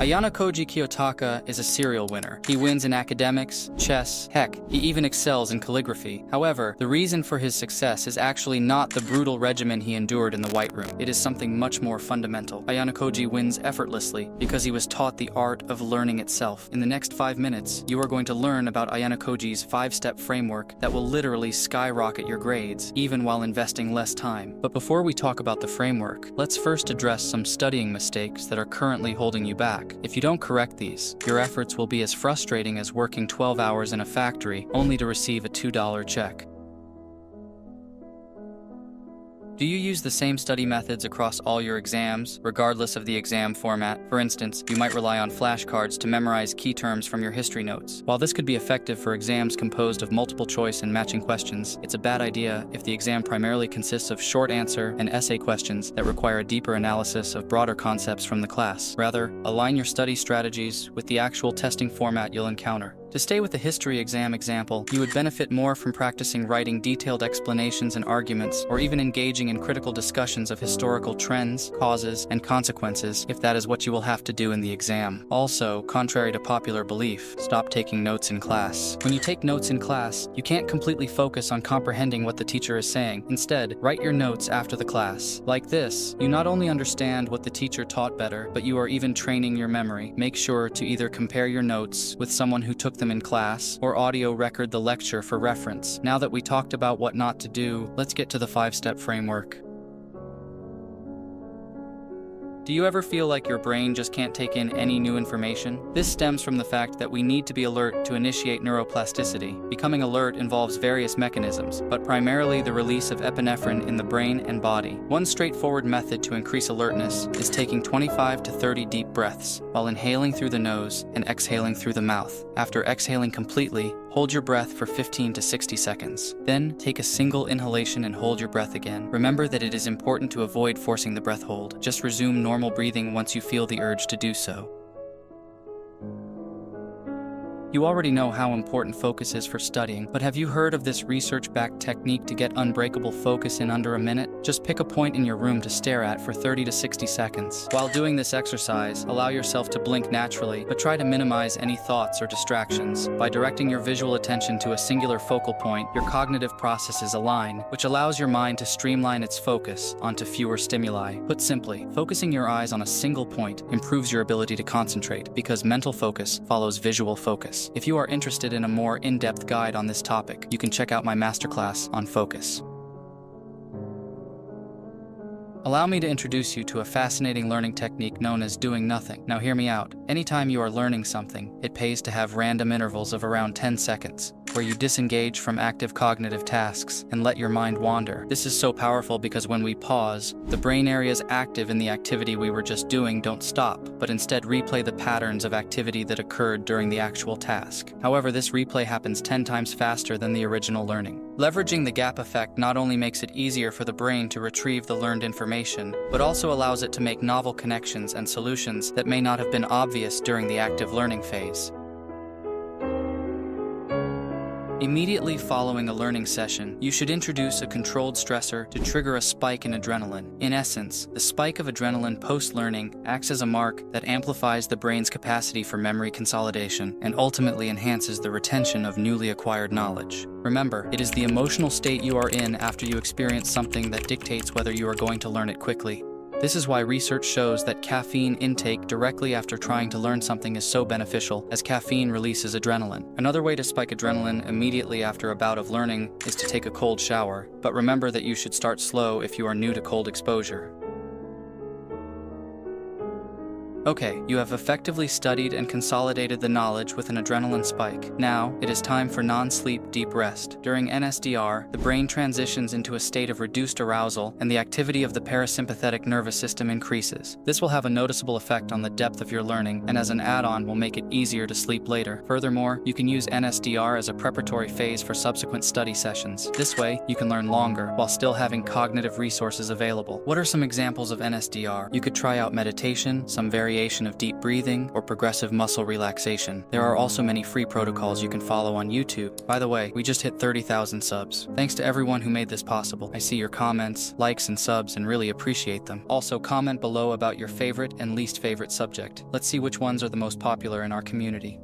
AYANOKOJI Kiyotaka is a serial winner. He wins in academics, chess, heck, he even excels in calligraphy. However, the reason for his success is actually not the brutal regimen he endured in the White Room. It is something much more fundamental. AYANOKOJI wins effortlessly because he was taught the art of learning itself. In the next 5 minutes, you are going to learn about AYANOKOJI's 5-step framework that will literally skyrocket your grades, even while investing less time. But before we talk about the framework, let's first address some studying mistakes that are currently holding you back. If you don't correct these, your efforts will be as frustrating as working 12 hours in a factory only to receive a $2 check. Do you use the same study methods across all your exams, regardless of the exam format? For instance, you might rely on flashcards to memorize key terms from your history notes. While this could be effective for exams composed of multiple choice and matching questions, it's a bad idea if the exam primarily consists of short answer and essay questions that require a deeper analysis of broader concepts from the class. Rather, align your study strategies with the actual testing format you'll encounter. To stay with the history exam example, you would benefit more from practicing writing detailed explanations and arguments, or even engaging in critical discussions of historical trends, causes, and consequences if that is what you will have to do in the exam. Also, contrary to popular belief, stop taking notes in class. When you take notes in class, you can't completely focus on comprehending what the teacher is saying. Instead, write your notes after the class. Like this, you not only understand what the teacher taught better, but you are even training your memory. Make sure to either compare your notes with someone who took them in class, or audio record the lecture for reference. Now that we talked about what not to do, let's get to the 5-step framework. Do you ever feel like your brain just can't take in any new information? This stems from the fact that we need to be alert to initiate neuroplasticity. Becoming alert involves various mechanisms, but primarily the release of epinephrine in the brain and body. One straightforward method to increase alertness is taking 25 to 30 deep breaths, while inhaling through the nose and exhaling through the mouth. After exhaling completely, hold your breath for 15 to 60 seconds. Then, take a single inhalation and hold your breath again. Remember that it is important to avoid forcing the breath hold. Just resume normal breathing once you feel the urge to do so. You already know how important focus is for studying, but have you heard of this research-backed technique to get unbreakable focus in under a minute? Just pick a point in your room to stare at for 30 to 60 seconds. While doing this exercise, allow yourself to blink naturally, but try to minimize any thoughts or distractions. By directing your visual attention to a singular focal point, your cognitive processes align, which allows your mind to streamline its focus onto fewer stimuli. Put simply, focusing your eyes on a single point improves your ability to concentrate, because mental focus follows visual focus. If you are interested in a more in-depth guide on this topic, you can check out my masterclass on focus. Allow me to introduce you to a fascinating learning technique known as doing nothing. Now hear me out. Anytime you are learning something, it pays to have random intervals of around 10 seconds, where you disengage from active cognitive tasks and let your mind wander. This is so powerful because when we pause, the brain areas active in the activity we were just doing don't stop, but instead replay the patterns of activity that occurred during the actual task. However, this replay happens 10 times faster than the original learning. Leveraging the gap effect not only makes it easier for the brain to retrieve the learned information, but also allows it to make novel connections and solutions that may not have been obvious during the active learning phase. Immediately following a learning session, you should introduce a controlled stressor to trigger a spike in adrenaline. In essence, the spike of adrenaline post-learning acts as a mark that amplifies the brain's capacity for memory consolidation and ultimately enhances the retention of newly acquired knowledge. Remember, it is the emotional state you are in after you experience something that dictates whether you are going to learn it quickly. This is why research shows that caffeine intake directly after trying to learn something is so beneficial, as caffeine releases adrenaline. Another way to spike adrenaline immediately after a bout of learning is to take a cold shower, but remember that you should start slow if you are new to cold exposure. Okay, you have effectively studied and consolidated the knowledge with an adrenaline spike. Now, it is time for non-sleep deep rest. During NSDR, the brain transitions into a state of reduced arousal, and the activity of the parasympathetic nervous system increases. This will have a noticeable effect on the depth of your learning, and as an add-on will make it easier to sleep later. Furthermore, you can use NSDR as a preparatory phase for subsequent study sessions. This way, you can learn longer, while still having cognitive resources available. What are some examples of NSDR? You could try out meditation, some various variation of deep breathing or progressive muscle relaxation. There are also many free protocols you can follow on YouTube. By the way, we just hit 30,000 subs. Thanks to everyone who made this possible. I see your comments, likes, and subs and really appreciate them. Also, comment below about your favorite and least favorite subject. Let's see which ones are the most popular in our community.